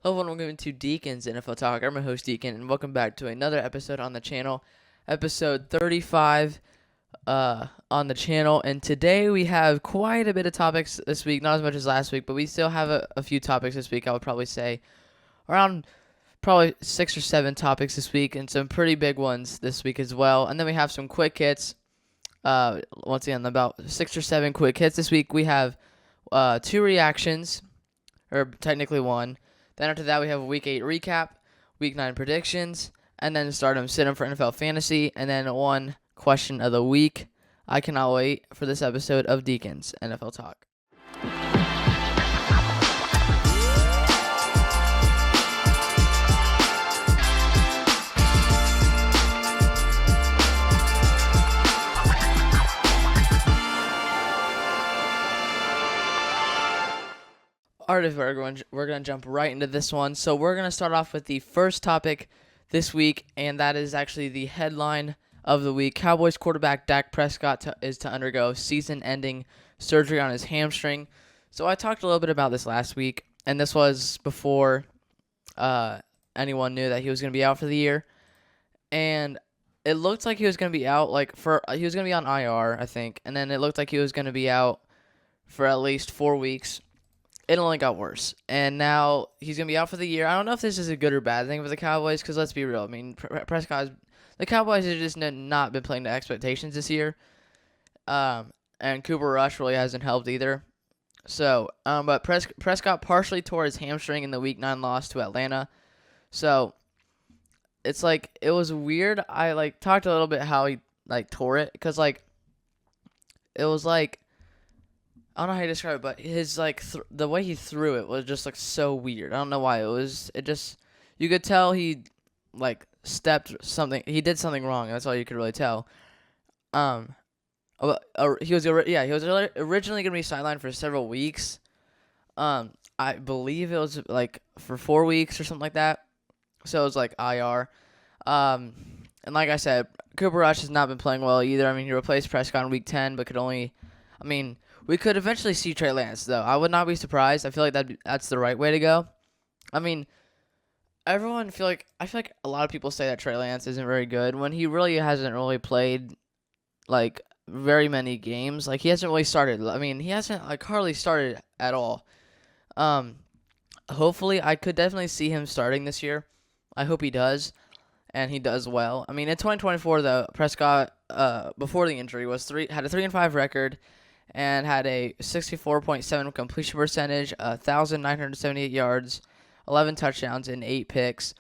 Hello and welcome to Deacon's NFL Talk. I'm your host Deacon, and welcome back to another episode on the channel, episode 35 on the channel. And today we have quite a bit of topics this week, not as much as last week, but we still have a few topics this week. I would probably say around probably 6 or 7 topics this week, and some pretty big ones this week as well. And then we have some quick hits. Once again, about 6 or 7 quick hits this week. We have 2 reactions, or technically 1. Then after that, we have a Week 8 recap, Week 9 predictions, and then stardom, sit-em for NFL Fantasy, and then 1 question of the week. I cannot wait for this episode of Deacon's NFL Talk. All right, everyone, we're going to jump right into this one. So we're going to start off with the first topic this week, and that is actually the headline of the week. Cowboys quarterback Dak Prescott is to undergo season-ending surgery on his hamstring. So I talked a little bit about this last week, and this was before anyone knew that he was going to be out for the year. And it looked like he was going to be out, he was going to be on IR, I think, and then it looked like he was going to be out for at least 4 weeks. It only got worse, and now he's going to be out for the year. I don't know if this is a good or bad thing for the Cowboys, because let's be real. I mean, the Cowboys have just not been playing to expectations this year, and Cooper Rush really hasn't helped either. So, but Prescott partially tore his hamstring in the Week 9 loss to Atlanta. So, it's like, it was weird. I, talked a little bit how he, tore it, because, it was like, I don't know how to describe it, but his, the way he threw it was just, so weird. I don't know why. You could tell he, stepped something. He did something wrong. That's all you could really tell. He was originally going to be sidelined for several weeks. I believe it was, for 4 weeks or something like that. So it was, IR. And like I said, Cooper Rush has not been playing well either. I mean, he replaced Prescott in Week 10, but we could eventually see Trey Lance, though. I would not be surprised. I feel like that's the right way to go. I mean, I feel like a lot of people say that Trey Lance isn't very good when he really hasn't really played, very many games. He hasn't really started. I mean, he hasn't, hardly started at all. Hopefully, I could definitely see him starting this year. I hope he does, and he does well. I mean, in 2024, though, Prescott, before the injury, had a 3-5 record, and had a 64.7 completion percentage, 1,978 yards, 11 touchdowns, and 8 picks.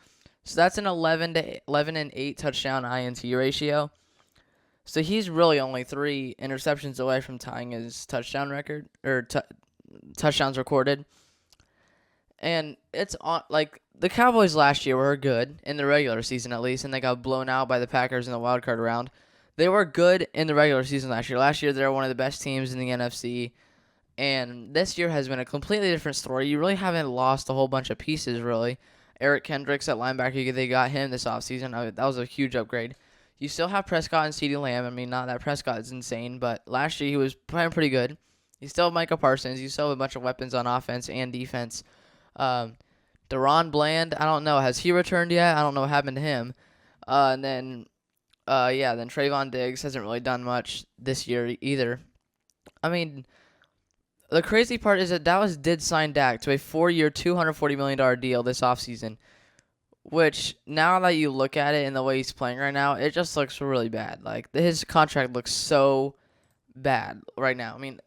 So that's an 11 and 8 touchdown INT ratio. So he's really only 3 interceptions away from tying his touchdown record, or touchdowns recorded. And it's on, the Cowboys last year were good in the regular season at least, and they got blown out by the Packers in the wild card round. They were good in the regular season last year. Last year, they were one of the best teams in the NFC. And this year has been a completely different story. You really haven't lost a whole bunch of pieces, really. Eric Kendricks at linebacker, they got him this offseason. That was a huge upgrade. You still have Prescott and CeeDee Lamb. I mean, not that Prescott is insane, but last year he was playing pretty good. You still have Micah Parsons. You still have a bunch of weapons on offense and defense. Deron Bland, I don't know. Has he returned yet? I don't know what happened to him. And then Trayvon Diggs hasn't really done much this year either. I mean, the crazy part is that Dallas did sign Dak to a 4-year, $240 million deal this offseason, which, now that you look at it and the way he's playing right now, it just looks really bad. His contract looks so bad right now. I mean,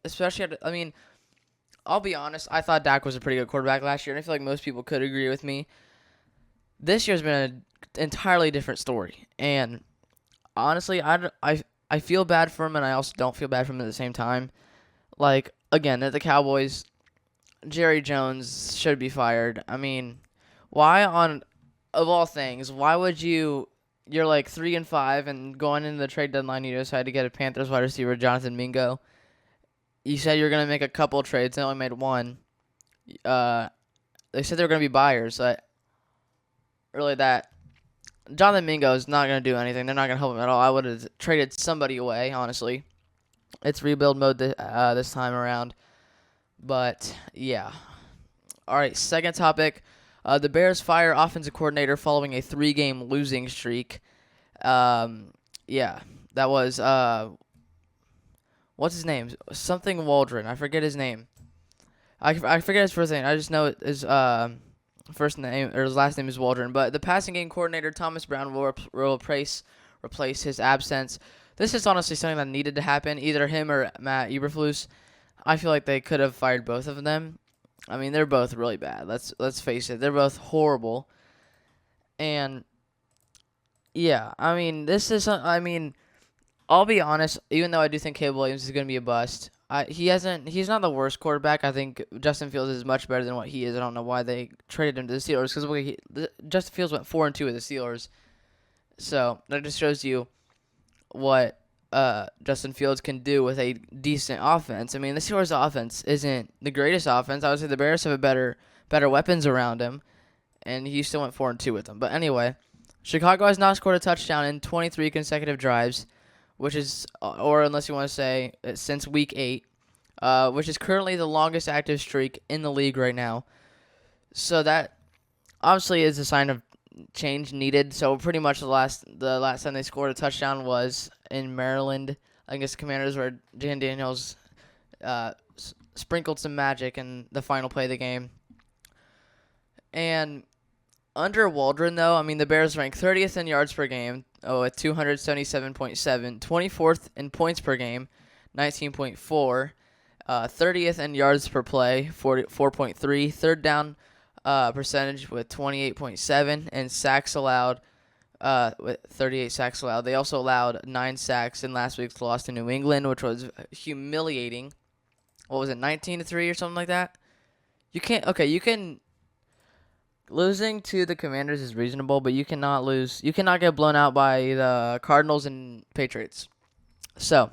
I'll be honest, I thought Dak was a pretty good quarterback last year, and I feel like most people could agree with me. This year's been an entirely different story, and honestly, I feel bad for him, and I also don't feel bad for him at the same time. Again, at the Cowboys, Jerry Jones should be fired. I mean, of all things, why would you're 3-5, and going into the trade deadline, you decided to get a Panthers wide receiver, Jonathan Mingo. You said you were going to make a couple trades, they only made one. They said they were going to be buyers, but really Jonathan Mingo is not going to do anything. They're not going to help him at all. I would have traded somebody away, honestly. It's rebuild mode this time around. But, yeah. All right, second topic. The Bears fire offensive coordinator following a 3-game losing streak. Yeah, that was what's his name? Something Waldron. I forget his name. I forget his first name. I just know his first name or his last name is Waldron. But the passing game coordinator Thomas Brown will replace his absence. This is honestly something that needed to happen. Either him or Matt Eberflus. I feel like they could have fired both of them. I mean, they're both really bad. Let's face it. They're both horrible. And yeah, I mean, I'll be honest. Even though I do think Caleb Williams is going to be a bust, he's not the worst quarterback. I think Justin Fields is much better than what he is. I don't know why they traded him to the Steelers because Justin Fields went 4-2 with the Steelers. So that just shows you what Justin Fields can do with a decent offense. I mean, the Steelers' offense isn't the greatest offense. I would say the Bears have a better weapons around him, and he still went 4-2 with them. But anyway, Chicago has not scored a touchdown in 23 consecutive drives, which is, or unless you want to say, since Week 8, which is currently the longest active streak in the league right now. So that obviously is a sign of change needed. So pretty much the last time they scored a touchdown was in Maryland against the Commanders, where Jan Daniels sprinkled some magic in the final play of the game. And under Waldron, though, I mean, the Bears rank 30th in yards per game at 277.7, 24th in points per game, 19.4, 30th in yards per play, 4.3, third down percentage with 28.7, and sacks allowed with 38 sacks allowed. They also allowed 9 sacks in last week's loss to New England, which was humiliating. What was it, 19-3 or something like that? You can. Losing to the Commanders is reasonable, but you cannot lose. You cannot get blown out by the Cardinals and Patriots. So,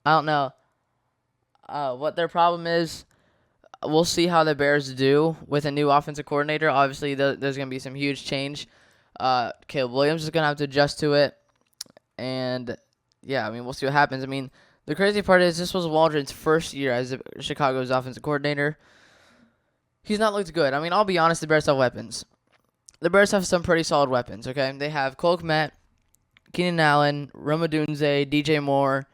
I don't know what their problem is. We'll see how the Bears do with a new offensive coordinator. Obviously, there's going to be some huge change. Caleb Williams is going to have to adjust to it. And, yeah, I mean, we'll see what happens. I mean, the crazy part is this was Waldron's first year as Chicago's offensive coordinator. He's not looked good. I mean, I'll be honest, the Bears have weapons. The Bears have some pretty solid weapons, okay? They have Cole Kmet, Keenan Allen, Roma Dunze, DJ Moore,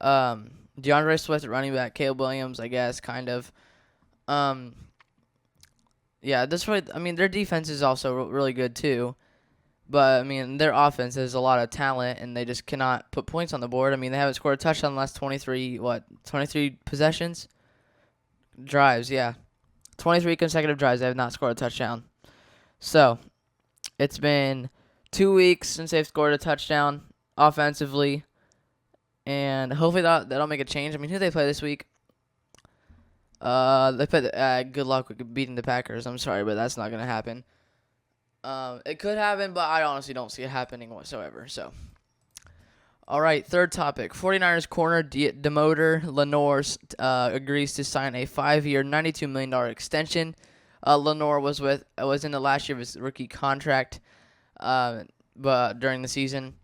DeAndre Swift at running back, Caleb Williams, I guess, kind of. Yeah, their defense is also really good too. But, I mean, their offense has a lot of talent, and they just cannot put points on the board. I mean, they haven't scored a touchdown in the last 23 possessions? Drives, yeah. 23 consecutive drives, they have not scored a touchdown. So, it's been 2 weeks since they've scored a touchdown offensively. And hopefully that'll make a change. I mean, who do they play this week? They play good luck with beating the Packers. I'm sorry, but that's not going to happen. It could happen, but I honestly don't see it happening whatsoever. So, all right, third topic. 49ers corner Demmodore Lenior agrees to sign a 5-year, $92 million extension. Lenior was in the last year of his rookie contract, but during the season.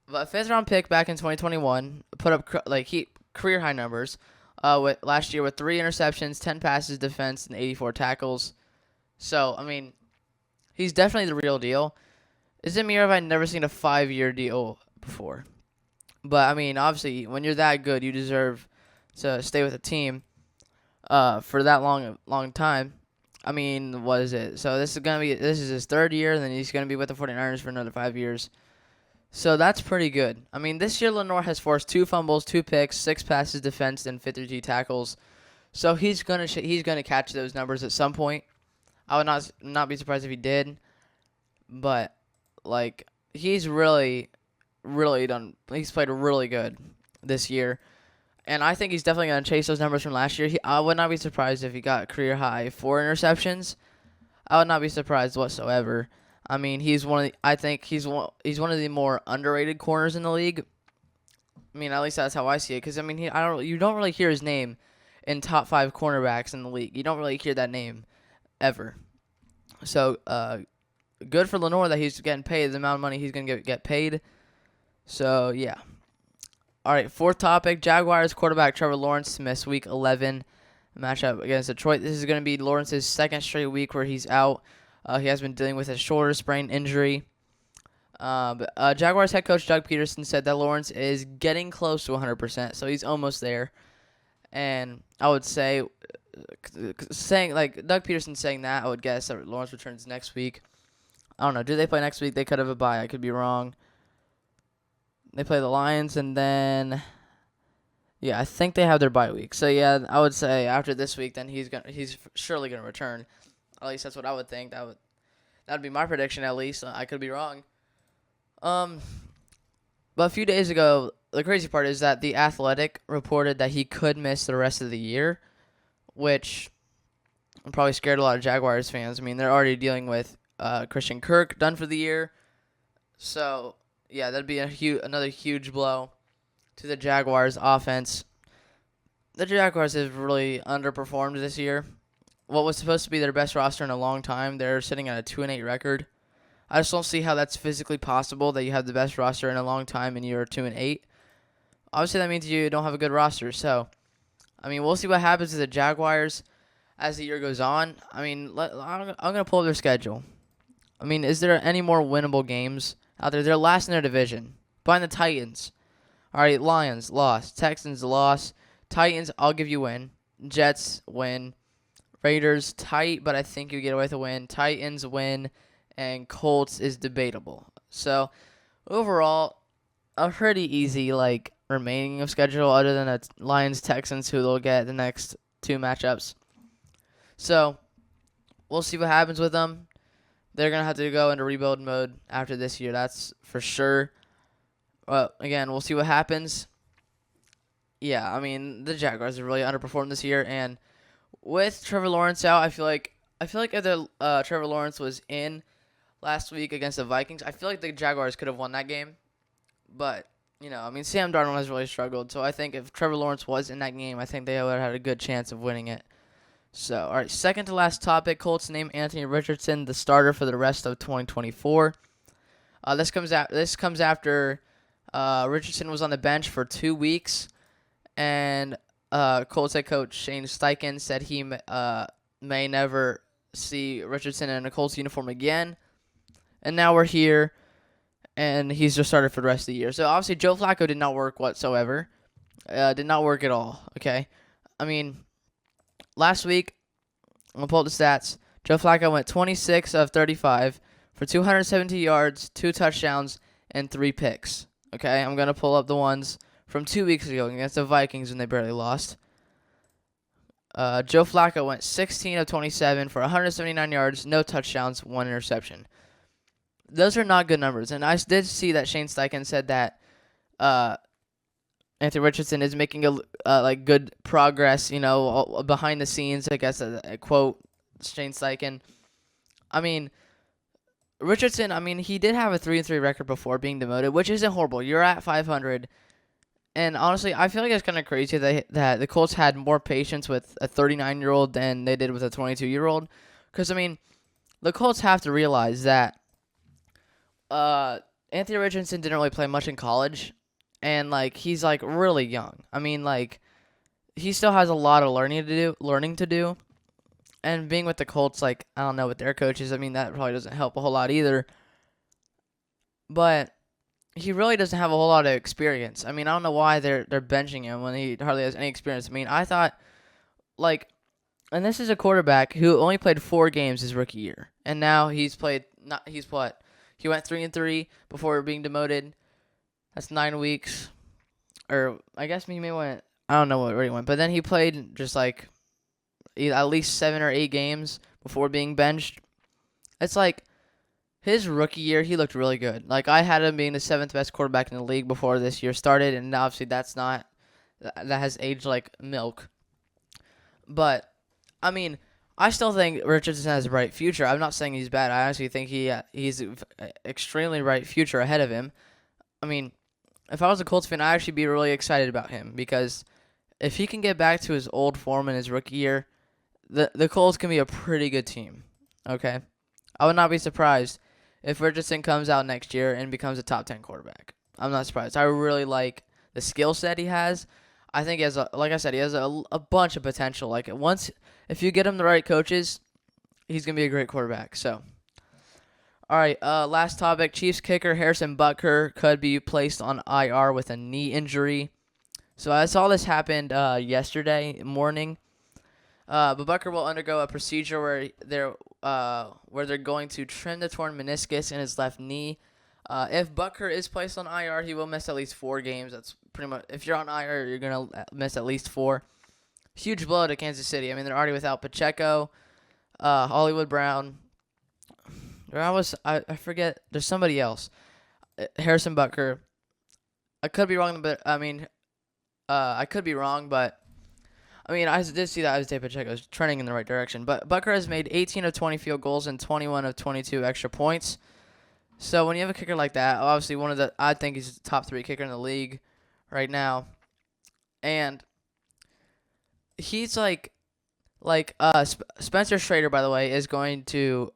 But fifth-round pick back in 2021 put up career high numbers. Last year with 3 interceptions, 10 passes defense, and 84 tackles. So I mean, he's definitely the real deal. Isn't me if I've never seen a 5-year deal before. But I mean, obviously, when you're that good, you deserve to stay with a team for that long time. I mean, what is it? So this is his 3rd year, and then he's gonna be with the 49ers for another 5 years. So that's pretty good. I mean, this year Lenior has forced 2 fumbles, 2 picks, 6 passes defensed, and 52 tackles. So he's gonna catch those numbers at some point. I would not be surprised if he did. But he's really done. He's played really good this year, and I think he's definitely gonna chase those numbers from last year. I would not be surprised if he got career high 4 interceptions. I would not be surprised whatsoever. I mean, he's one of the more underrated corners in the league. I mean, at least that's how I see it. Because I mean, you don't really hear his name in top 5 cornerbacks in the league. You don't really hear that name ever. So, good for Lenior that he's getting paid the amount of money he's gonna get paid. So yeah. All right, fourth topic: Jaguars quarterback Trevor Lawrence missed Week 11 matchup against Detroit. This is gonna be Lawrence's 2nd straight week where he's out. He has been dealing with a shoulder sprain injury. Jaguars head coach Doug Peterson said that Lawrence is getting close to 100%, so he's almost there. And I would say, saying like Doug Peterson saying that, I would guess that Lawrence returns next week. I don't know. Do they play next week? They could have a bye. I could be wrong. They play the Lions, and then I think they have their bye week. So yeah, I would say after this week, then he's surely gonna return. At least that's what I would think. That'd be my prediction. At least I could be wrong. But a few days ago, the crazy part is that The Athletic reported that he could miss the rest of the year, which probably scared a lot of Jaguars fans. I mean, they're already dealing with Christian Kirk done for the year. So, yeah, that'd be another huge blow to the Jaguars' offense. The Jaguars have really underperformed this year. What was supposed to be their best roster in a long time, they're sitting at a 2-8 record. I just don't see how that's physically possible that you have the best roster in a long time and you're 2-8. Obviously, that means you don't have a good roster. So, I mean, we'll see what happens to the Jaguars as the year goes on. I mean, I'm going to pull up their schedule. I mean, is there any more winnable games out there? They're last in their division, behind the Titans. All right, Lions, loss. Texans, loss. Titans, I'll give you win. Jets, win. Raiders, tight, but I think you get away with a win. Titans, win. And Colts is debatable. So, overall, a pretty easy, remaining of schedule other than the Lions, Texans, who they'll get the next two matchups. So, we'll see what happens with them. They're going to have to go into rebuild mode after this year. That's for sure. But, again, we'll see what happens. Yeah, I mean, the Jaguars have really underperformed this year. And with Trevor Lawrence out, I feel like if Trevor Lawrence was in last week against the Vikings, I feel like the Jaguars could have won that game. But, Sam Darnold has really struggled. So I think if Trevor Lawrence was in that game, I think they would have had a good chance of winning it. So, all right, second to last topic, Colts name Anthony Richardson the starter for the rest of 2024. This comes after Richardson was on the bench for 2 weeks, and Colts head coach Shane Steichen said he may never see Richardson in a Colts uniform again. And now we're here, and he's just started for the rest of the year. So, obviously, Joe Flacco did not work whatsoever. Did not work at all, okay? I mean, last week, I'm going to pull up the stats. Joe Flacco went 26 of 35 for 270 yards, 2 touchdowns, and 3 picks, okay? I'm going to pull up the ones from 2 weeks ago against the Vikings when they barely lost. Joe Flacco went 16 of 27 for 179 yards, no touchdowns, 1 interception. Those are not good numbers. And I did see that Shane Steichen said that Anthony Richardson is making good progress, behind the scenes, I guess, a quote Shane Steichen. I mean, Richardson, he did have a 3-3 record before being demoted, which isn't horrible. You're at 500. And honestly, I feel like it's kind of crazy that the Colts had more patience with a 39-year-old than they did with a 22-year-old. Because, the Colts have to realize that Anthony Richardson didn't really play much in college. And, he's, really young. He still has a lot of learning to do. And being with the Colts, I don't know, with their coaches, that probably doesn't help a whole lot either. But he really doesn't have a whole lot of experience. I don't know why they're benching him when he hardly has any experience. I thought, and this is a quarterback who only played 4 games his rookie year. And now he went 3-3 before being demoted. That's 9 weeks. Or I guess he may went, I don't know where he went. But then he played just at least 7 or 8 games before being benched. It's his rookie year, he looked really good. I had him being the 7th best quarterback in the league before this year started. And obviously that has aged like milk. But, I still think Richardson has a bright future. I'm not saying he's bad. I honestly think he's an extremely bright future ahead of him. If I was a Colts fan, I'd actually be really excited about him because if he can get back to his old form in his rookie year, the Colts can be a pretty good team, okay? I would not be surprised if Richardson comes out next year and becomes a top 10 quarterback. I'm not surprised. I really like the skill set he has. I think he has, like I said, he has a bunch of potential. If you get him the right coaches, he's going to be a great quarterback. So, all right, last topic. Chiefs kicker Harrison Butker could be placed on IR with a knee injury. So I saw this happened yesterday morning. But Butker will undergo a procedure where they're going to trim the torn meniscus in his left knee. If Butker is placed on IR, he will miss at least 4 games. That's pretty much, if you're on IR, you're gonna miss at least 4. Huge blow to Kansas City. I mean, they're already without Pacheco, Hollywood Brown. I forget. There's somebody else. Harrison Butker. I could be wrong, but I mean, I could be wrong, but I mean, I did see that Isaiah Pacheco is trending in the right direction. But Butker has made 18 of 20 field goals and 21 of 22 extra points. So when you have a kicker like that, obviously I think he's the top 3 kicker in the league right now, and he's Spencer Schrader, by the way, is going to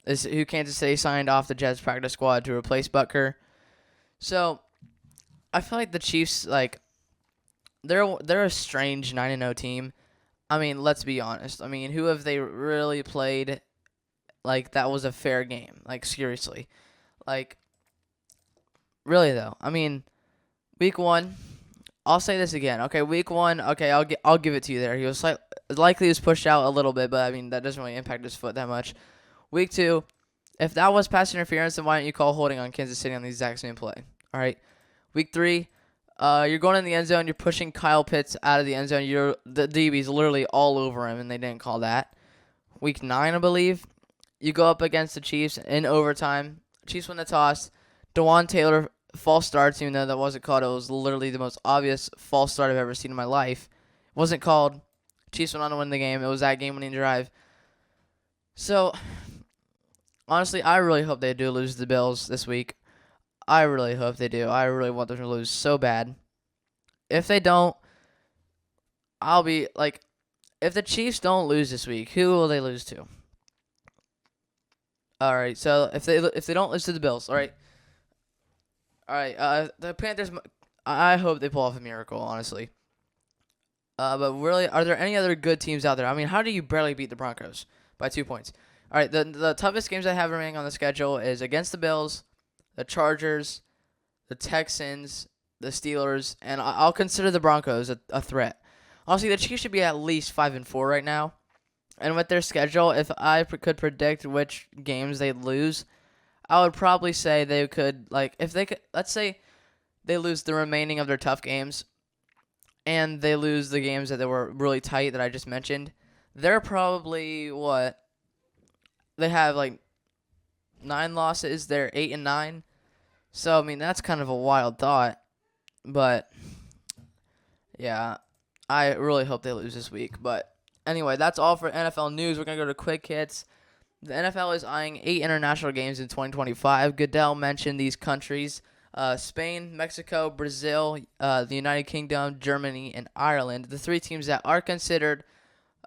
is who Kansas City signed off the Jets practice squad to replace Butker. So I feel like the Chiefs, they're a strange 9-0 team. I mean, let's be honest. I mean, who have they really played that was a fair game? Seriously. Really though. I mean, week 1, I'll say this again. Okay, week 1, okay, I'll give it to you there. He was likely he was pushed out a little bit, but I mean, that doesn't really impact his foot that much. Week 2, if that was pass interference, then why don't you call holding on Kansas City on the exact same play? All right. Week 3, you're going in the end zone. You're pushing Kyle Pitts out of the end zone. The DB's literally all over him, and they didn't call that. Week 9, I believe, you go up against the Chiefs in overtime. Chiefs win the toss. DeJuan Taylor false starts, even though that wasn't called. It was literally the most obvious false start I've ever seen in my life. It wasn't called. Chiefs went on to win the game. It was that game-winning drive. So, honestly, I really hope they do lose the Bills this week. I really hope they do. I really want them to lose so bad. If they don't, I'll be if the Chiefs don't lose this week, who will they lose to? All right, so if they don't lose to the Bills, all right, the Panthers. I hope they pull off a miracle, honestly. But really, are there any other good teams out there? I mean, how do you barely beat the Broncos by 2 points? All right, the toughest games I have remaining on the schedule is against the Bills, the Chargers, the Texans, the Steelers, and I'll consider the Broncos a threat. Honestly, the Chiefs should be at least 5-4 right now. And with their schedule, if I could predict which games they'd lose, I would probably say they could, if they could, let's say they lose the remaining of their tough games, and they lose the games that they were really tight that I just mentioned, they're probably, they have, 9 losses, they're 8-9. So, I mean, that's kind of a wild thought, but, yeah, I really hope they lose this week, but anyway, that's all for NFL news. We're going to go to quick hits. The NFL is eyeing 8 international games in 2025. Goodell mentioned these countries: Spain, Mexico, Brazil, the United Kingdom, Germany, and Ireland. The 3 teams that are considered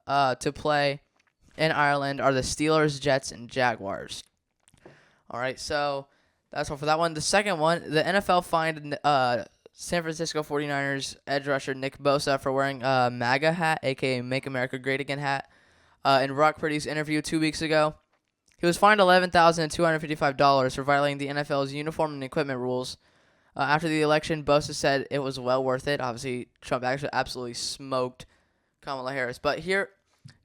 to play in Ireland are the Steelers, Jets, and Jaguars. All right, so that's all for that one. The second one, the NFL fined San Francisco 49ers edge rusher Nick Bosa for wearing a MAGA hat, a.k.a. Make America Great Again hat, in Brock Purdy's interview 2 weeks ago. He was fined $11,255 for violating the NFL's uniform and equipment rules. After the election, Bosa said it was well worth it. Obviously, Trump actually absolutely smoked Kamala Harris. But here's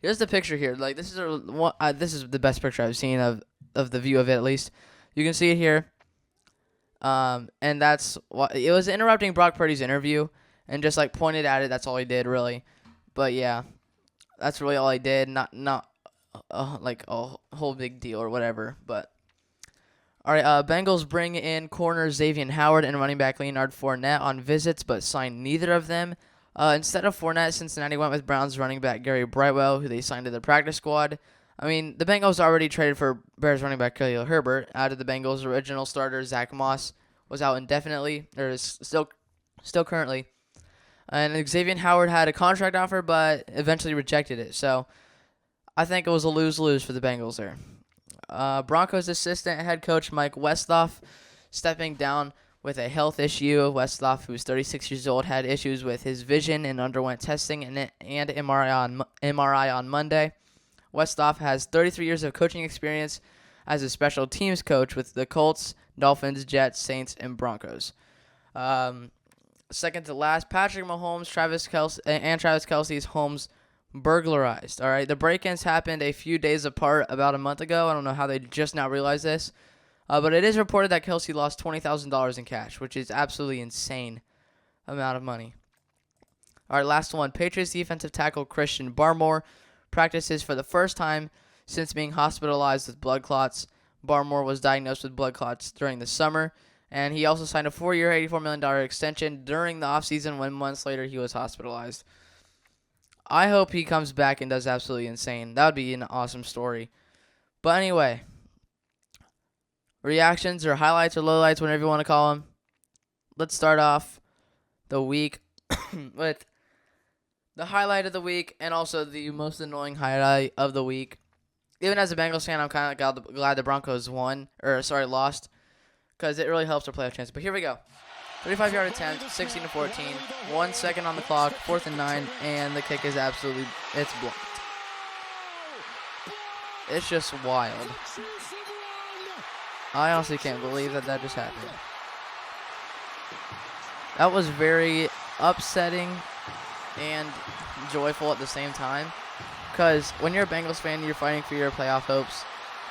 the picture here. This is the best picture I've seen of the view of it, at least. You can see it here. And that's what it was, interrupting Brock Purdy's interview and just pointed at it. That's all he did, really. But yeah, that's really all he did. Not a whole big deal or whatever. But all right, Bengals bring in corner Xavier Howard and running back Leonard Fournette on visits, but signed neither of them. Instead of Fournette, Cincinnati went with Browns running back Gary Brightwell, who they signed to the practice squad. I mean, the Bengals already traded for Bears running back Khalil Herbert. Out of the Bengals' original starter, Zach Moss was out indefinitely, or is still currently. And Xavier Howard had a contract offer, but eventually rejected it. So I think it was a lose-lose for the Bengals there. Broncos assistant head coach Mike Westhoff stepping down with a health issue. Westhoff, who's 36 years old, had issues with his vision and underwent testing and MRI on Monday. Westhoff has 33 years of coaching experience as a special teams coach with the Colts, Dolphins, Jets, Saints, and Broncos. Second to last, Patrick Mahomes, Travis Kelce's homes burglarized. All right, the break-ins happened a few days apart about a month ago. I don't know how they just now realized this, but it is reported that Kelce lost $20,000 in cash, which is absolutely insane amount of money. All right, last one. Patriots defensive tackle Christian Barmore practices for the first time since being hospitalized with blood clots. Barmore was diagnosed with blood clots during the summer, and he also signed a 4-year, $84 million extension during the offseason when months later he was hospitalized. I hope he comes back and does absolutely insane. That would be an awesome story. But anyway, reactions or highlights or lowlights, whatever you want to call them. Let's start off the week with the highlight of the week and also the most annoying highlight of the week. Even as a Bengals fan, I'm kind of glad the Broncos lost, because it really helps their playoff chance. But here we go. 35-yard attempt, 16-14, 1 second on the clock, 4th and 9, and the kick is it's blocked. It's just wild. I honestly can't believe that just happened. That was very upsetting and joyful at the same time, because when you're a Bengals fan, you're fighting for your playoff hopes.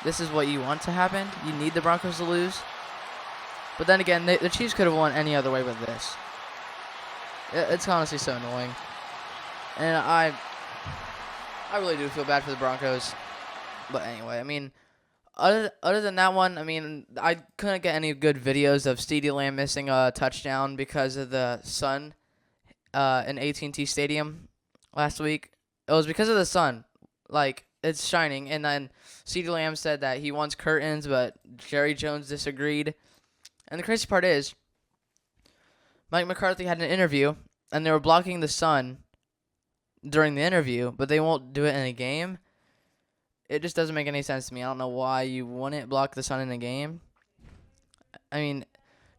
This is what you want to happen. You need the Broncos to lose. But then again, the Chiefs could have won any other way with this. It's honestly so annoying. And I really do feel bad for the Broncos. But anyway, I mean, other than that one, I mean, I couldn't get any good videos of CeeDee Lamb missing a touchdown because of the sun in AT&T Stadium last week. It was because of the sun. Like, it's shining. And then CeeDee Lamb said that he wants curtains, but Jerry Jones disagreed. And the crazy part is, Mike McCarthy had an interview, and they were blocking the sun during the interview, but they won't do it in a game. It just doesn't make any sense to me. I don't know why you wouldn't block the sun in a game. I mean,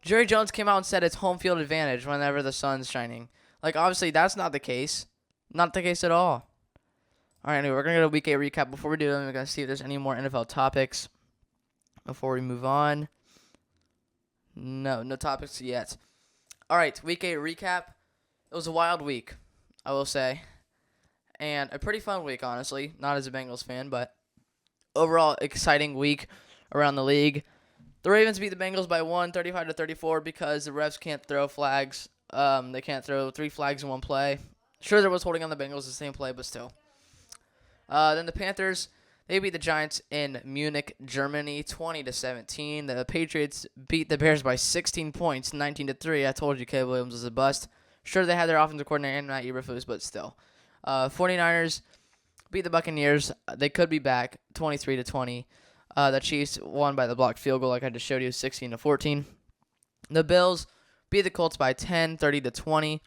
Jerry Jones came out and said it's home field advantage whenever the sun's shining. Like, obviously, that's not the case. Not the case at all. All right, anyway, we're going to go to Week 8 recap. Before we do that, we're going to see if there's any more NFL topics before we move on. No topics yet. All right, Week 8 recap. It was a wild week, I will say. And a pretty fun week, honestly. Not as a Bengals fan, but overall exciting week around the league. The Ravens beat the Bengals by 35-34, because the refs can't throw flags. They can't throw 3 flags in one play. Sure, there was holding on the Bengals the same play, but still. Then the Panthers, they beat the Giants in Munich, Germany, 20-17. The Patriots beat the Bears by 16 points, 19-3. I told you Caleb Williams was a bust. Sure, they had their offensive coordinator and Matt Eberflus, but still. 49ers beat the Buccaneers. They could be back, 23-20. The Chiefs won by the blocked field goal, like I just showed you, 16-14. The Bills beat the Colts by 10, 30-20.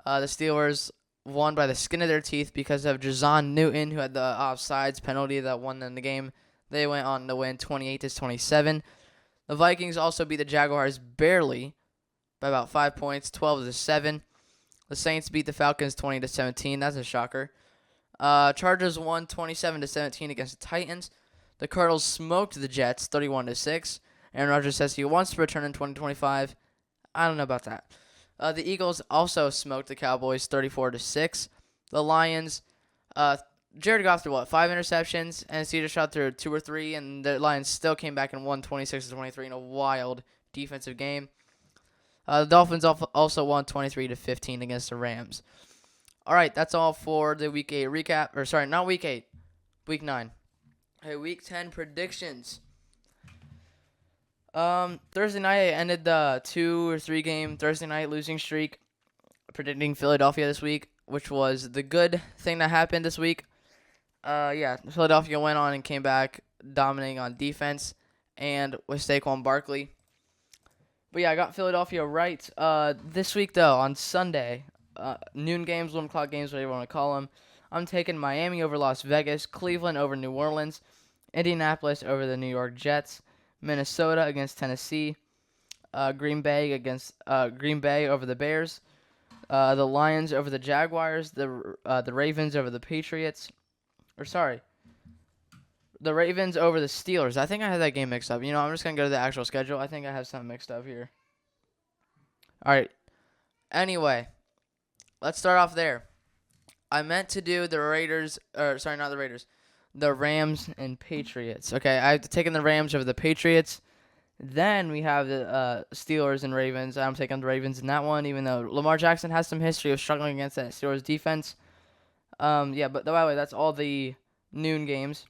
The Steelers won by the skin of their teeth because of Jazon Newton, who had the offsides penalty that won them the game. They went on to win 28-27. The Vikings also beat the Jaguars barely by about 5 points, 12-7. The Saints beat the Falcons 20-17. That's a shocker. Chargers won 27-17 against the Titans. The Cardinals smoked the Jets 31-6. Aaron Rodgers says he wants to return in 2025. I don't know about that. The Eagles also smoked the Cowboys 34-6. The Lions, Jared Goff threw 5 interceptions, and CJ Stroud threw 2 or 3, and the Lions still came back and won 26-23 in a wild defensive game. The Dolphins also won 23-15 against the Rams. All right, that's all for the Week 8 recap. Or sorry, not Week 8, Week 9. Hey, Week 10 predictions. Thursday night, I ended the 2 or 3 game Thursday night losing streak, predicting Philadelphia this week, which was the good thing that happened this week. Philadelphia went on and came back dominating on defense and with Saquon Barkley. But yeah, I got Philadelphia right. This week, though, on Sunday, noon games, 1 o'clock games, whatever you want to call them, I'm taking Miami over Las Vegas, Cleveland over New Orleans, Indianapolis over the New York Jets, Minnesota against Tennessee, Green Bay over the Bears, the Lions over the Jaguars, the Ravens over the Patriots, Or sorry, the Ravens over the Steelers. I think I had that game mixed up. I'm just going to go to the actual schedule. I think I have something mixed up here. All right. Anyway, let's start off there. I meant to do the Raiders, or sorry, not the Raiders, the Rams and Patriots. Okay, I've taken the Rams over the Patriots. Then we have the Steelers and Ravens. I'm taking the Ravens in that one, even though Lamar Jackson has some history of struggling against that Steelers defense. Yeah, but by the way, that's all the noon games.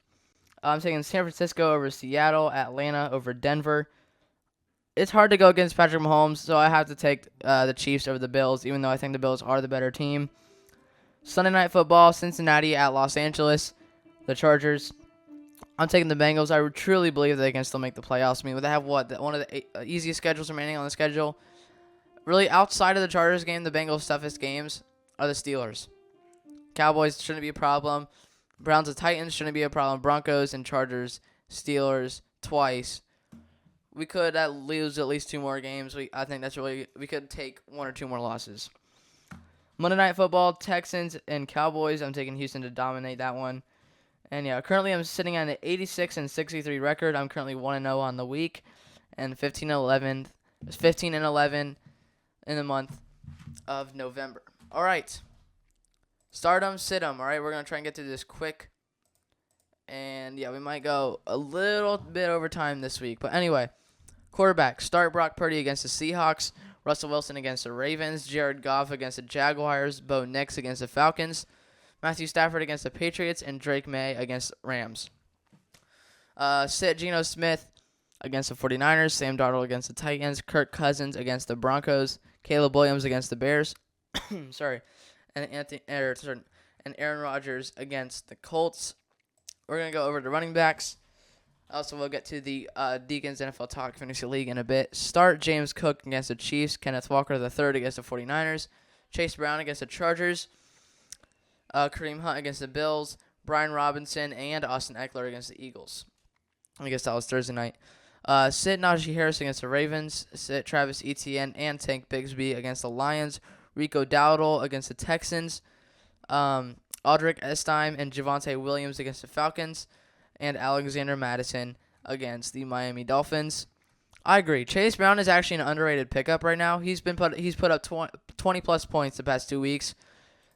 I'm taking San Francisco over Seattle, Atlanta over Denver. It's hard to go against Patrick Mahomes, so I have to take the Chiefs over the Bills, even though I think the Bills are the better team. Sunday Night Football, Cincinnati at Los Angeles, the Chargers. I'm taking the Bengals. I truly believe they can still make the playoffs. I mean, they have one of the easiest schedules remaining on the schedule. Really, outside of the Chargers game, the Bengals' toughest games are the Steelers. Cowboys shouldn't be a problem. Browns and Titans shouldn't be a problem. Broncos and Chargers, Steelers twice. We could lose at least 2 more games. I think we could take 1 or 2 more losses. Monday Night Football, Texans and Cowboys. I'm taking Houston to dominate that one. And yeah, currently I'm sitting on an 86-63 record. I'm currently 1-0 on the week, and 15-11 in the month of November. All right, start 'em, sit 'em. All right, we're gonna try and get through this quick. And yeah, we might go a little bit over time this week. But anyway, quarterback, start Brock Purdy against the Seahawks. Russell Wilson against the Ravens, Jared Goff against the Jaguars, Bo Nix against the Falcons, Matthew Stafford against the Patriots, and Drake May against Rams. Sit Geno Smith against the 49ers, Sam Darnold against the Titans, Kirk Cousins against the Broncos, Caleb Williams against the Bears, sorry, and Aaron Rodgers against the Colts. We're going to go over to running backs. Also, we'll get to the Deacon's NFL Talk Fantasy League in a bit. Start James Cook against the Chiefs. Kenneth Walker III against the 49ers. Chase Brown against the Chargers. Kareem Hunt against the Bills. Brian Robinson and Austin Eckler against the Eagles. I guess that was Thursday night. Sit Najee Harris against the Ravens. Sit Travis Etienne and Tank Bigsby against the Lions. Rico Dowdle against the Texans. Audric Estime and Javonte Williams against the Falcons. And Alexander Madison against the Miami Dolphins. I agree. Chase Brown is actually an underrated pickup right now. He's put up 20 plus points the past 2 weeks.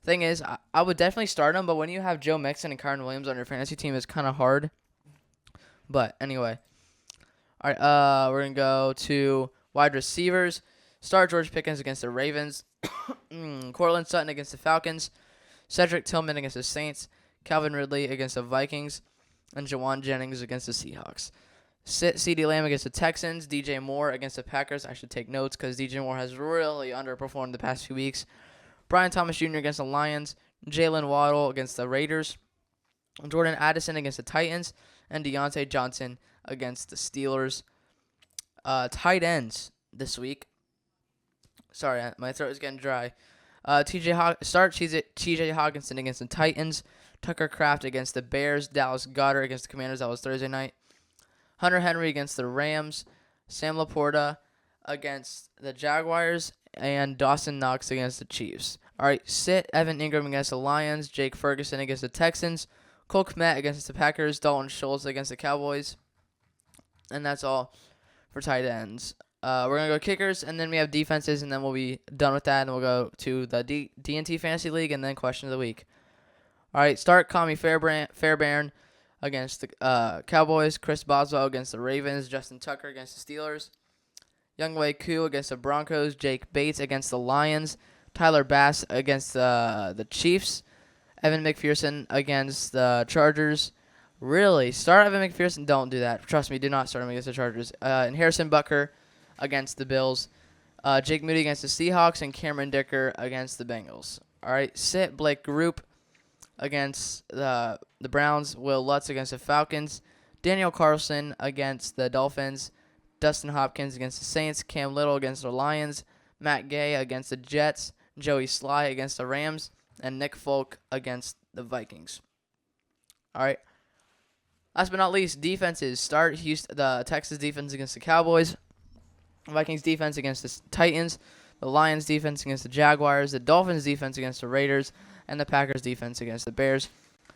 Thing is, I would definitely start him, but when you have Joe Mixon and Kyren Williams on your fantasy team, it's kind of hard. But anyway, all right. We're gonna go to wide receivers. Start George Pickens against the Ravens. Cortland Sutton against the Falcons. Cedric Tillman against the Saints. Calvin Ridley against the Vikings. And Jawan Jennings against the Seahawks. Sit CeeDee Lamb against the Texans. DJ Moore against the Packers. I should take notes because DJ Moore has really underperformed the past few weeks. Brian Thomas Jr. against the Lions. Jalen Waddle against the Raiders. Jordan Addison against the Titans. And Deontay Johnson against the Steelers. Tight ends this week. Sorry, my throat is getting dry. Start TJ Hawkinson against the Titans. Tucker Kraft against the Bears. Dallas Goedert against the Commanders. That was Thursday night. Hunter Henry against the Rams. Sam Laporta against the Jaguars. And Dawson Knox against the Chiefs. All right, sit Evan Ingram against the Lions. Jake Ferguson against the Texans. Cole Kmet against the Packers. Dalton Schultz against the Cowboys. And that's all for tight ends. We're going to go kickers, and then we have defenses, and then we'll be done with that, and we'll go to the DNT Fantasy League, and then question of the week. All right, start Kami Fairbairn against the Cowboys. Chris Boswell against the Ravens. Justin Tucker against the Steelers. Younghoe Koo against the Broncos. Jake Bates against the Lions. Tyler Bass against the Chiefs. Evan McPherson against the Chargers. Really? Start Evan McPherson? Don't do that. Trust me, do not start him against the Chargers. And Harrison Butker against the Bills. Jake Moody against the Seahawks. And Cameron Dicker against the Bengals. All right, sit Blake Group against the Browns. Will Lutz against the Falcons. Daniel Carlson against the Dolphins. Dustin Hopkins against the Saints. Cam Little against the Lions. Matt Gay against the Jets. Joey Sly against the Rams. And Nick Folk against the Vikings. All right. Last but not least, defenses. Start the Texas defense against the Cowboys. Vikings defense against the Titans. The Lions defense against the Jaguars. The Dolphins defense against the Raiders. And the Packers defense against the Bears.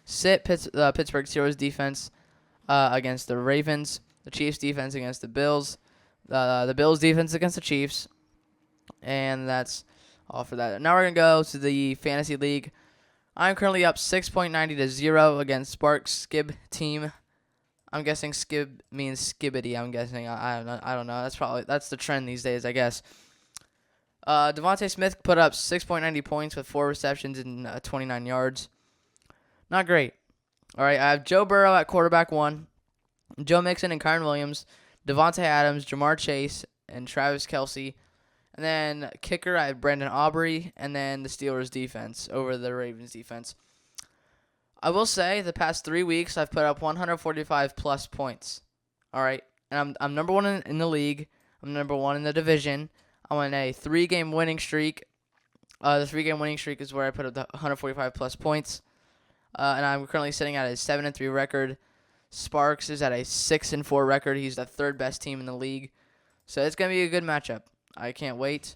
sit Pittsburgh Steelers defense against the Ravens, the Chiefs defense against the Bills, the Bills defense against the Chiefs, and that's all for that. Now we're going to go to the Fantasy League. I'm currently up 6.90 to 0 against Sparks Skib team. I'm guessing Skib means skibbity. I'm guessing. I don't know. I don't know. That's the trend these days, I guess. Devontae Smith put up 6.90 points with 4 receptions and 29 yards. Not great. All right, I have Joe Burrow at quarterback 1, Joe Mixon and Kyron Williams, Devontae Adams, Jamar Chase, and Travis Kelce. And then kicker, I have Brandon Aubrey, and then the Steelers defense over the Ravens defense. I will say the past 3 weeks I've put up 145 plus points. All right, and I'm number 1 in the league. I'm number 1 in the division. I'm on a 3-game winning streak. The 3-game winning streak is where I put up the 145 plus points. And I'm currently sitting at a 7-3 record. Sparks is at a 6-4 record. He's the 3rd best team in the league. So it's going to be a good matchup. I can't wait.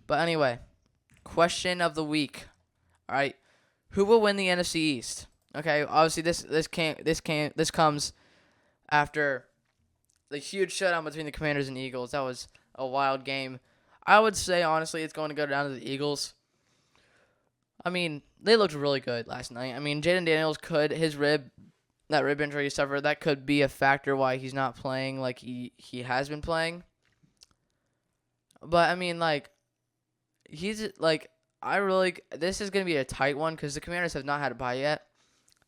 But anyway, question of the week. All right, who will win the NFC East? Okay, obviously this comes after the huge showdown between the Commanders and Eagles. That was a wild game. I would say honestly it's going to go down to the Eagles. I mean, they looked really good last night. I mean, Jaden Daniels that rib injury he suffered, that could be a factor why he's not playing like he has been playing. But, I mean, like, this is going to be a tight one because the Commanders have not had a bye yet.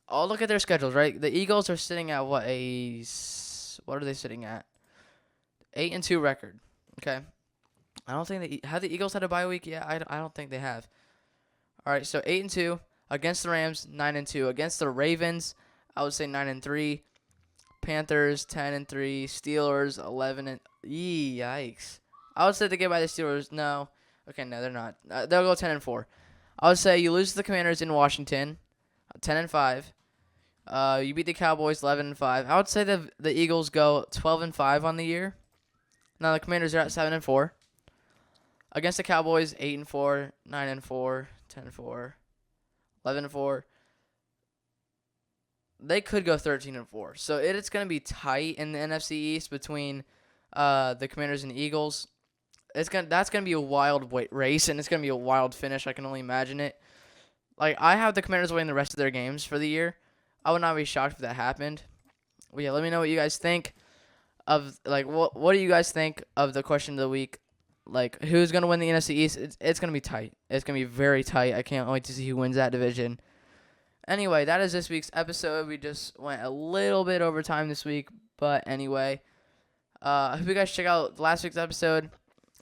I'll look at their schedules, right? The Eagles are sitting at what are they sitting at? 8-2 record, okay? I don't think have the Eagles had a bye week yet? I don't think they have. All right, so 8-2 against the Rams, 9-2 against the Ravens. I would say 9-3. Panthers 10-3. Steelers 11 yikes. I would say they get by the Steelers. No, okay, no, they're not. They'll go 10-4. I would say you lose to the Commanders in Washington, 10-5. You beat the Cowboys 11-5. I would say the Eagles go 12-5 on the year. Now the Commanders are at 7-4. Against the Cowboys, 8-4, 9-4, 10-4, 11-4. They could go 13-4. So it's going to be tight in the NFC East between the Commanders and Eagles. That's going to be a wild race, and it's going to be a wild finish. I can only imagine it. Like, I have the Commanders winning the rest of their games for the year. I would not be shocked if that happened. But yeah, let me know what you guys think of, like, what do you guys think of the question of the week? Like, who's going to win the NFC East? It's going to be tight. It's going to be very tight. I can't wait to see who wins that division. Anyway, that is this week's episode. We just went a little bit over time this week. But anyway, I hope you guys check out last week's episode.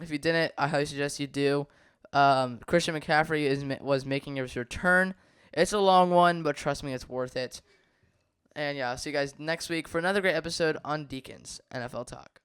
If you didn't, I highly suggest you do. Christian McCaffrey was making his return. It's a long one, but trust me, it's worth it. And yeah, I'll see you guys next week for another great episode on Deacon's NFL Talk.